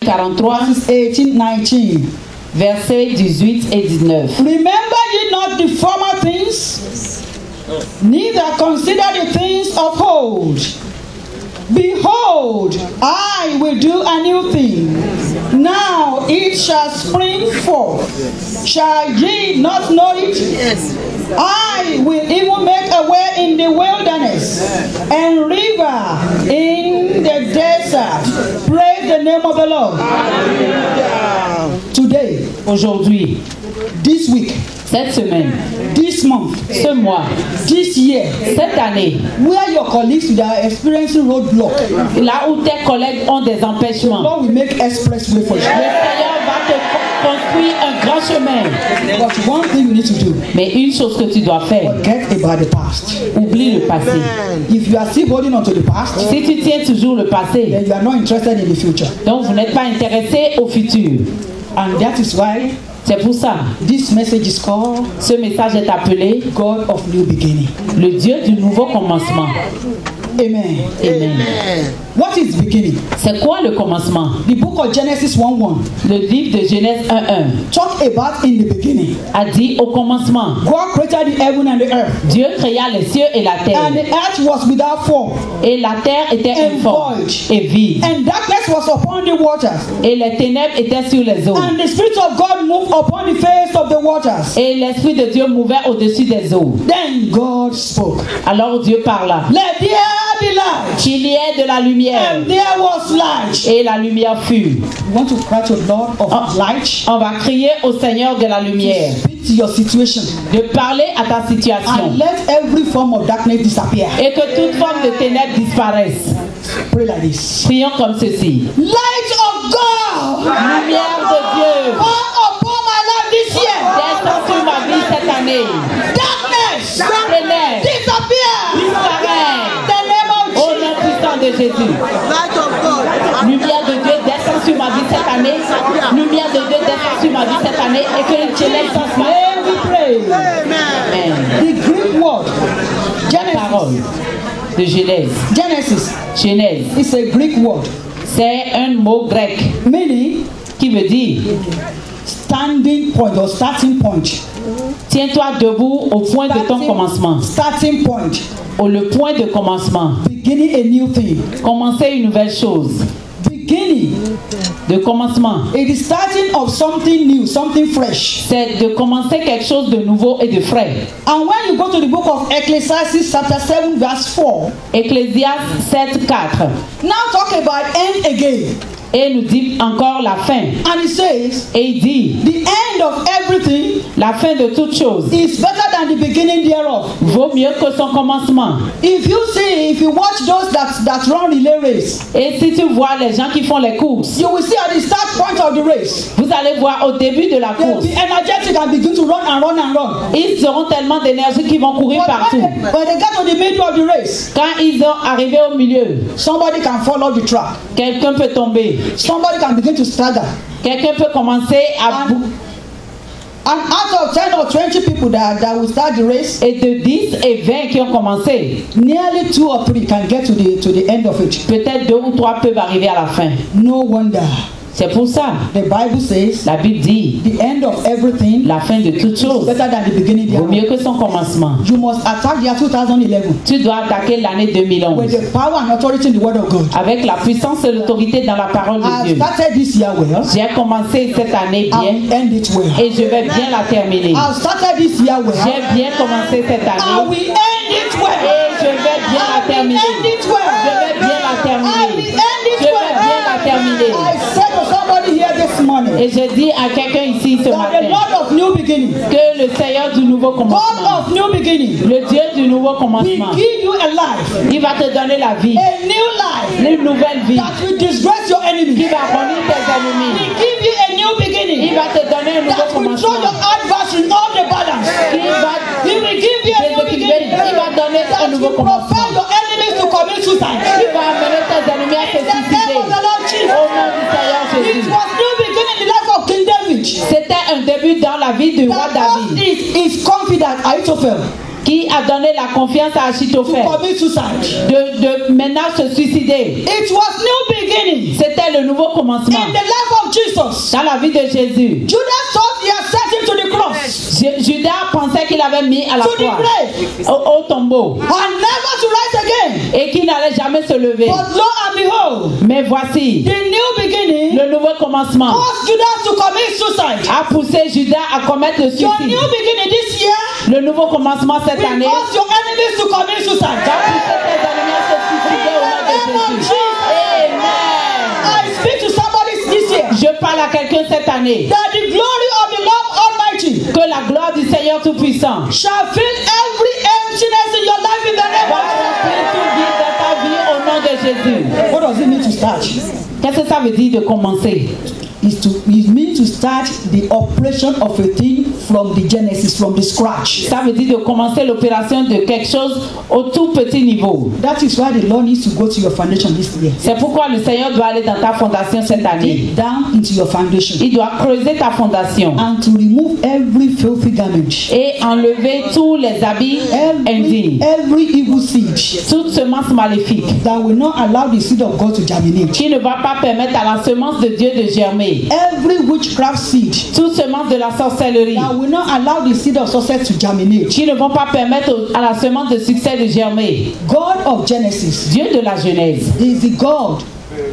43, 18-19. versets 18 et 19. Remember ye not the former things, neither consider the things of old. Behold, I will do a new thing. Now it shall spring forth. Shall ye not know it? Yes. I will even make a way in the wilderness and river in the desert. Praise the name of the Lord. Today, Aujourd'hui, this week, cette semaine, this month, ce mois, this year, cette année, where your colleagues are experiencing roadblock, là où tes collègues ont des empêchements, Lord will make expressway for le you. Seigneur va te construire un grand chemin. But one thing you need to do, Mais une chose que tu dois faire, forget about the past. oublie le passé. If you are still holding on to the past, Si tu tiens toujours le passé, then you are not interested in the future. donc vous n'êtes pas intéressé au futur. And that is why C'est pour ça, this message is called ce message est appelé God of New Beginning. le Dieu du nouveau commencement. Amen. Amen. What is beginning? C'est quoi le commencement? The book of Genesis 1:1 Le livre de Genèse 1:1 talk about in the beginning. a dit au commencement, God created the heaven and the earth, Dieu créa les cieux et la and terre. the earth was without form, Et la terre était And informe void. et vide. and darkness was upon the waters, Et les ténèbres étaient sur les eaux. and the Spirit of God moved upon the face of the waters. Et l'Esprit de Dieu mouvait au-dessus des eaux. Then God spoke, Alors Dieu parla. let there be light, Qu'il y ait de la lumière. and there was light. Et la lumière fut. You want to cry to the Lord of light? On va crier au Seigneur de la lumière. Speak to your situation, De parler à ta situation. and let every form of darkness disappear. Et que toute forme de ténèbres disparaisse. Pray like this. Prions comme ceci. Light of God, Lumière de Dieu. fall upon my life this year. Descends sur ma vie cette année. Darkness, Ténèbres. disappear. Disparaît. The name of Au nom puissant de Jésus. Light of God. Lumière de Dieu descend sur ma vie cette année. Lumière de Dieu descend sur ma vie cette année. Et que les ténèbres s'en fassent. May we pray. Amen. Amen. The Greek word Parole Genesis. de Genèse. Genesis Genèse. is a Greek word C'est un mot grec meaning qui veut dire standing point or starting point. tiens-toi debout au point de ton commencement. Starting point. Au le point de commencement. Beginning a new thing. Commencer une nouvelle chose. Beginning. De commencement. It is starting of something new, something fresh. C'est de commencer quelque chose de nouveau et de frais. And when you go to the book of Ecclesiastes chapter 7 verse 4, Ecclésiaste 7:4. now talk about end again. Et nous dit encore la fin. And it says, Et il dit, the end of everything la fin de toute chose is better than the beginning thereof. vaut mieux que son commencement. If you watch those that run relay race, Et si tu vois les gens qui font les courses, you will see at the start point of the race, vous allez voir au début de la they'll course, be energetic and begin to run and run and run. ils auront tellement d'énergie qu'ils vont courir But partout. when they get to the middle of the race, Quand ils sont arrivés au milieu, somebody can fall off the track. quelqu'un peut tomber. Somebody can begin to stagger. Quelqu'un peut commencer à And out of 10 or 20 people that will start the race, et de 10 et 20 qui ont commencé, nearly 2 or 3 can get to the end of it. peut-être 2 ou 3 peuvent arriver à la fin. No wonder. C'est pour ça, The Bible says la Bible dit, the end of everything la fin de toute is chose better than the beginning vaut thereof. mieux que son commencement. You must attack the year 2011 Tu dois attaquer l'année with 2011 the power and authority in the word of God. avec la puissance et l'autorité dans la parole de I Dieu. started this year well. J'ai commencé cette année bien I'll end it well. et je vais bien la terminer. I started this year well. J'ai bien commencé cette I année will end it et well. je vais bien la terminer. End it well. Je vais bien la I terminer. will end it Je vais bien la terminer. I said to somebody here this morning Et je dis à quelqu'un ici ce that the matin Lord of new beginning, que le Seigneur du nouveau God commencement, of new beginning, le Dieu du nouveau will commencement, give you a life, il va te donner la vie, a new life une nouvelle vie that will disgrace your qui enemy. va bonir tes He ennemis. give you a new beginning Il va te donner un nouveau that will throw your commencement. adversary all the balance. Qui va He will give you a new beginning Il va donner un that nouveau will commencement. propel your enemies to commit suicide. Qui va amener tes ennemis à se In the name suicider. of the Lord Au Jesus. nom du Seigneur It Jésus. was new beginning in the life of King David. C'était un début dans la vie du roi That God David is confident Ahithophel qui a donné la confiance à to Achitophel commit suicide. de maintenant se suicider. It was new beginning C'était le nouveau commencement in the life Jesus, Dans la vie de Jésus, Judas thought he had set him to the cross, Judas pensait qu'il avait mis à la to the croix, grave, au tombeau, and never to rise again. et qu'il n'allait jamais se lever. But lo and behold, Mais voici, the new beginning le nouveau commencement caused Judas to commit suicide. a poussé Judas à commettre le Your suicide. new beginning this year Le nouveau commencement cette will année cause your enemies to commit va suicide. pousser tes ennemis à se suicider au nom de Jésus. Amen. I speak to somebody this year Je parle à quelqu'un cette année that the glory of the Lord Almighty que la gloire du Seigneur Tout-Puissant shall fill every emptiness in your life in the name va of remplir tout vide dans ta vie au nom de Jésus. Jesus. What does it mean to start? Qu'est-ce que ça veut dire de commencer? It means to start the operation of a thing from the genesis, from the scratch. Ça veut dire de commencer l'opération de quelque chose au tout petit niveau. That is why the Lord needs to go to your foundation this year. C'est pourquoi le Seigneur doit aller dans ta fondation cette année. Dig down into your foundation Il doit creuser ta fondation and to remove every filthy garment, et enlever tous les habits indignes, every evil seed toute semence maléfique that will not allow the seed of God to germinate, qui ne va pas permettre à la semence de Dieu de germer. every witchcraft seed Toute semence de la sorcellerie that will not allow the seed of success to germinate. qui ne vont pas permettre à la semence de succès de germer. God of Genesis Dieu de la Genèse, is the God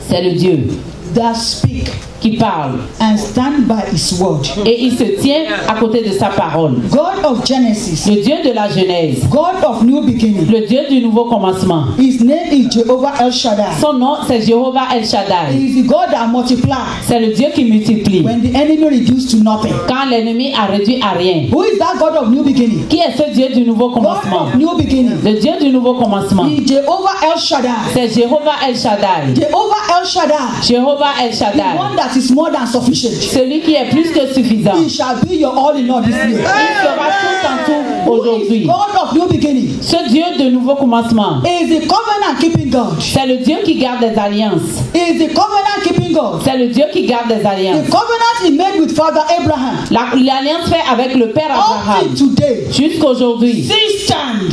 c'est le Dieu that speak qui parle and stand by his word. et il se tient à côté de sa parole. God of Genesis, Le Dieu de la Genèse, God of new beginning. le Dieu du nouveau commencement. His name is Jehovah El Shaddai. Son nom c'est Jéhovah El Shaddai. He is the God that multiplies C'est le Dieu qui multiplie. when the enemy reduced to nothing. Quand l'ennemi a réduit à rien. Who is that God of new beginning? Qui est ce Dieu du nouveau God commencement? of new beginning. Le Dieu du nouveau commencement. He is Jehovah El Shaddai. C'est Jéhovah El Shaddai. Jehovah El Shaddai. Jéhovah El The Shaddai. one that is more than sufficient. Celui qui est plus que suffisant. He shall be your all in all this year. Il sera tout en tout Who is aujourd'hui. God of new beginning? Ce Dieu de nouveau commencement, He is the covenant keeping God. c'est le Dieu qui garde des alliances. He is the covenant keeping God. C'est le Dieu qui garde des The alliances. covenant he made with Father Abraham. L'alliance faite avec le Père Abraham Until today, jusqu'aujourd'hui, still stand.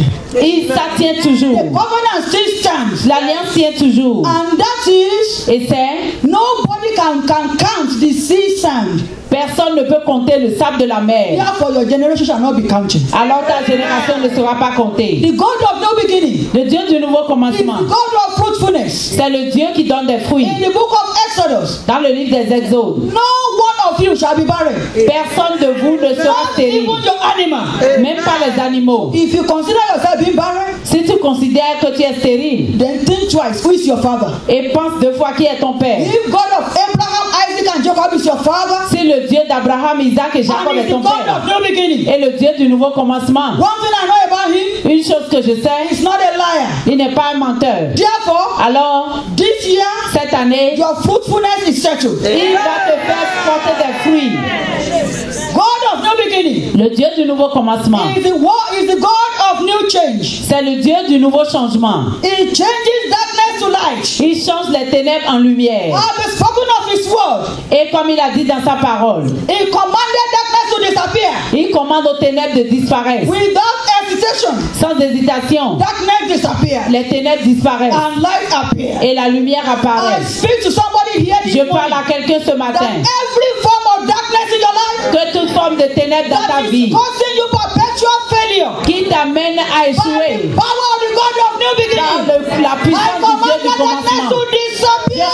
ça tient toujours. The covenant still stands. L'alliance tient toujours. And that is, Et c'est, nobody can count the sea sand. personne ne peut compter le sable de la mer. Therefore, your generation shall not be counted. Alors ta génération ne sera pas comptée. The God of no beginning Le Dieu du nouveau is commencement, the God of fruitfulness. c'est le Dieu qui donne des fruits. In the book of Exodus, Dans le livre des Exodes, no one of you shall be barren. personne de vous ne sera Not stérile, even your animal. même pas les animaux. If you consider yourself being barren, Si tu considères que tu es stérile, then think twice. Who is your father? et pense deux fois qui est ton père. If God of Abraham, Isaac, and Jacob is your father, Si le Dieu d'Abraham, Isaac et Jacob and est is the ton God père, of no beginning, et le Dieu du nouveau commencement, one thing I know about him, une chose que je sais, he's not a liar. il n'est pas un menteur. Therefore, Alors, this year, cette année, your fruitfulness is settled. il va te faire porter des fruits. God of no beginning Le Dieu du nouveau commencement, is the God of new change. c'est le Dieu du nouveau changement. He changes darkness to light. Il change les ténèbres en lumière. I've spoken of his word. Et comme il a dit dans sa parole, He commanded darkness to disappear il commande aux ténèbres de disparaître. without hesitation. Sans hésitation, Darkness disappear les ténèbres disparaissent and light appear. et la lumière I apparaît. speak to somebody here this Je parle morning à quelqu'un ce that matin every form of darkness in your life que toute forme de ténèbres dans ta that is vie causing you perpetual failure qui t'amène à by échouer the power of the God of new dans beginning. la I puissance du command Dieu du that darkness commencement. to disappear.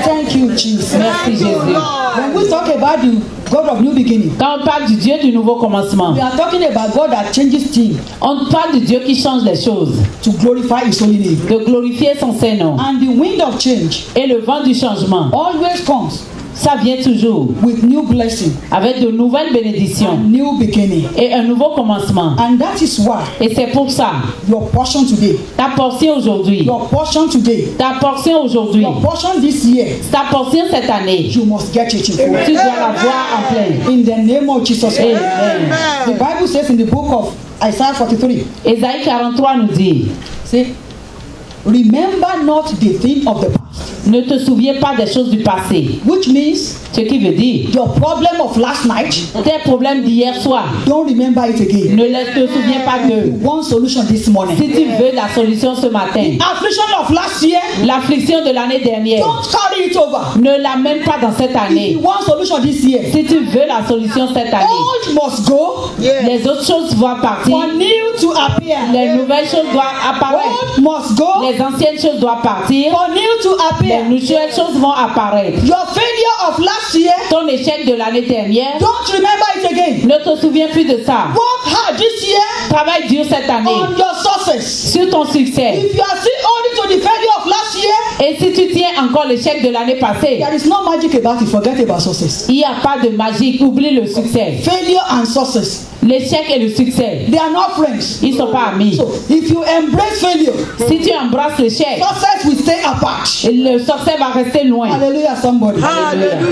Thank you, Jesus. Merci Jésus. When we talk about the God of new beginning, Quand on parle du Dieu du nouveau commencement, we are talking about God that changes things on parle du Dieu qui change les choses, to glorify his holy name. de glorifier son Saint-Nom. And the wind of change Et le vent du changement, always comes ça vient toujours with new blessing avec de nouvelles bénédictions and new beginning. et un nouveau commencement. And that is why Et c'est pour ça, your portion today, ta portion aujourd'hui, your portion today, ta portion aujourd'hui, your portion this year, ta portion cette année, you must get it in full. tu dois la voir en plein. In the name of Jesus Christ. Amen. The Bible says in the book of Isaiah 43, Ésaïe 43 nous dit, say, remember not the thing of the past. Ne te souviens pas des choses du passé. Which means Ce qui veut dire, your problem of last night, tes problèmes d'hier soir, don't remember it again. ne te souviens pas d'eux. One solution this morning. Si tu veux la solution ce matin, Affliction of last year, l'affliction de l'année dernière, don't carry it over. ne l'amène pas dans cette If année. you want solution this year, Si tu veux la solution cette année, old must go les autres choses vont partir, for new to appear. les nouvelles choses doivent apparaître, Old must go les anciennes choses doivent partir, for new to les appear. nouvelles choses vont apparaître. Your failure of last year, Ton échec de l'année dernière, don't remember it again. ne te souviens plus de ça. Work hard this year Travaille dur cette année on your success. sur ton succès. If you are still holding to the failure of last year, Et si tu tiens encore l'échec de l'année passée, there is no magic about it. Forget about success. il n'y a pas de magie. Oublie le succès. Failure and success, L'échec et le succès, they are not friends. ils ne sont pas amis. So if you embrace failure, Si tu embrasses l'échec, success will stay apart. le succès va rester loin. Hallelujah, somebody.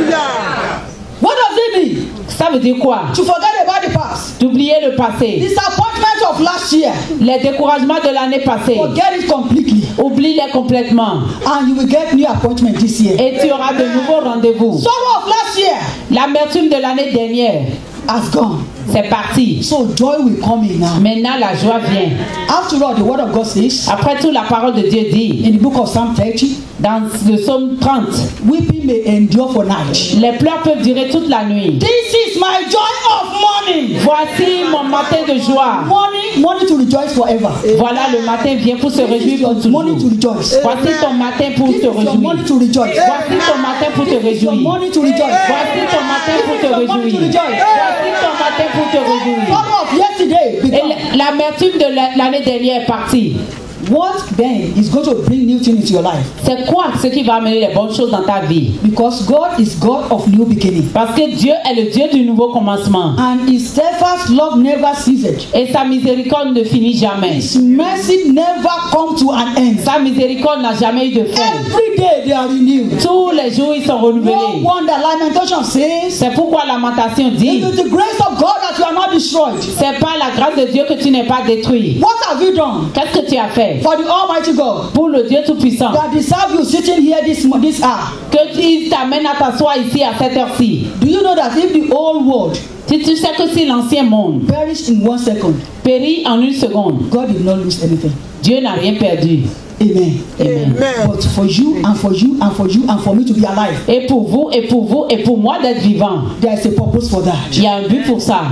Hallelujah. What does it mean? Ça veut dire quoi? To forget about the past. D'oublier le passé. Disappointment of last year. Les découragements de l'année passée, Forget it completely. oublie-les complètement. And you will get new appointment this year. Et tu auras de nouveaux rendez-vous. Sorrow of last year L'amertume de l'année dernière, has gone. c'est parti. So joy will come in now. Maintenant, la joie vient. After all, the word of God says Après tout, la parole de Dieu dit, in the book of Psalm 30, dans le psaume 30, weeping may endure for night. les pleurs peuvent durer toute la nuit. This is my joy of morning. Voici mon matin de joie. Morning to rejoice forever. Voilà, le matin vient pour se This is réjouir your pour toujours. morning to rejoice. Voici ton matin pour This te is your morning réjouir. to rejoice. Voici ton matin pour te This is your réjouir. morning to rejoice. Voici ton matin pour te This is your morning to réjouir. rejoice. Voici ton matin pour te réjouir. Sorrow of yesterday Et become. l'amertume de l'année dernière est partie. What then is going to bring new things into your life? C'est quoi ce qui va amener les bonnes choses dans ta vie? Because God is God of new beginning. Parce que Dieu est le Dieu du nouveau commencement. And his steadfast love never ceases. Et sa miséricorde ne finit jamais. His mercy never come to an end. Sa miséricorde n'a jamais eu de fin. Every day they are renewed. Tous les jours, ils sont No renouvelés. wonder Lamentation says, C'est pourquoi Lamentation it dit, is the grace of God that you are not destroyed. c'est pas la grâce de Dieu que tu n'es pas détruit. What have you done Qu'est-ce que tu as fait for the Almighty God pour le Dieu Tout-Puissant that deserve you sitting here this hour? que il t'amène à t'asseoir ici à cette heure-ci? Do you know that if the old world Tu sais que si l'ancien monde perished in 1 second, périt en une seconde, God did not lose anything? Dieu n'a rien perdu. Amen. Amen. But for you and for you and for you and for me to be alive, Et pour vous, et pour vous, et pour moi d'être vivant, there is a purpose for that. il y a un but pour ça.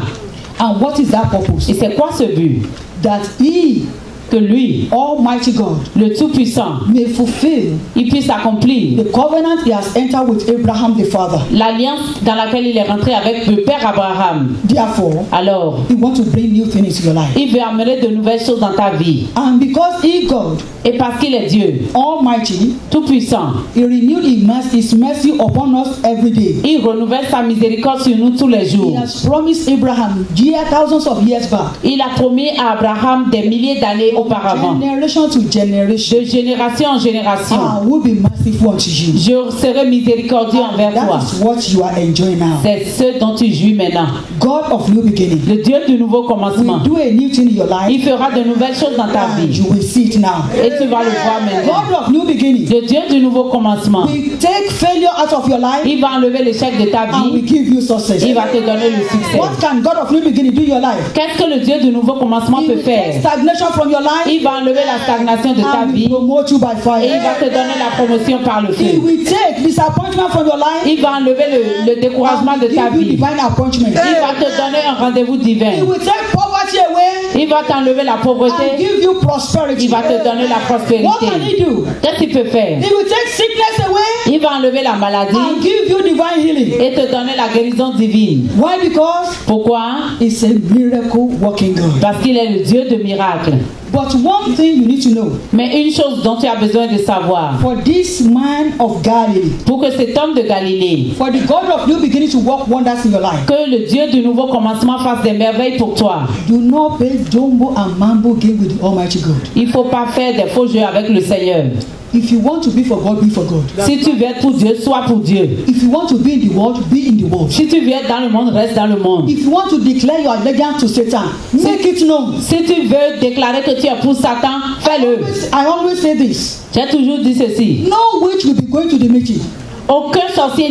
And what is that purpose? Et c'est quoi ce but? That He, Que lui, Almighty God, le Tout-Puissant, may fulfill il puisse accomplir the covenant He has entered with Abraham the father. l'alliance dans laquelle il est rentré avec le Père Abraham. Therefore, Alors, He wants to bring new things into your life. il veut amener de nouvelles choses dans ta vie. And because He, God, Et parce qu'il est Dieu, Almighty, Tout-Puissant, He renewed His mercy upon us every day. il renouvelle sa miséricorde sur nous tous les He jours. has promised Abraham thousands of years back, Il a promis à Abraham des milliers d'années auparavant, generation to generation, de génération en génération, I will be merciful unto you. je serai miséricordieux envers toi. That is what you are enjoying now. C'est ce dont tu jouis maintenant. God of new beginning Le Dieu du nouveau commencement, will do a new thing in your life, il fera de nouvelles choses dans ta and vie. you will see it now. Et tu vas le voir maintenant. God of new beginning Le Dieu du nouveau commencement, will take failure out of your life il va enlever l'échec de ta and will vie. give you success. Il va te donner le succès. What can God of new beginning do in your life? Qu'est-ce que le Dieu du nouveau commencement He peut will take faire? stagnation from your life Il va enlever la stagnation de ta and will vie promote you by et il va fire. te donner la promotion par le He feu. will take disappointment from your life Il va enlever le découragement and de will ta give you vie. divine appointment. Il va te donner un rendez-vous He divin. will take poverty away Il va t'enlever la and pauvreté. give you prosperity. Il va te donner la What can prospérité. He do? Qu'est-ce qu'il peut faire? He will take sickness away Il va enlever la maladie and give you divine healing. et te donner la guérison divine. Why? Because Pourquoi? He's a miracle working God. Parce qu'il est le Dieu de miracles. But one thing you need to know, Mais une chose dont tu as besoin de savoir, for this man of Galilee, pour que cet homme de Galilée, for the God of new beginning to work wonders in your life, que le Dieu du nouveau commencement fasse des merveilles pour toi, do not play jumbo and mambo game with the Almighty God. il ne faut pas faire des faux jeux avec le Seigneur. If you want to be for God, be for God. Si tu veux être pour Dieu, sois pour Dieu. If you want to be in the world, be in the world. Si tu veux être dans le monde, reste dans le monde. If you want to declare your allegiance to Satan, make it known. Si tu veux déclarer que tu es pour Satan, fais-le. I always say this. J'ai toujours dit ceci. No witch will be going to the meeting. Aucun sorcier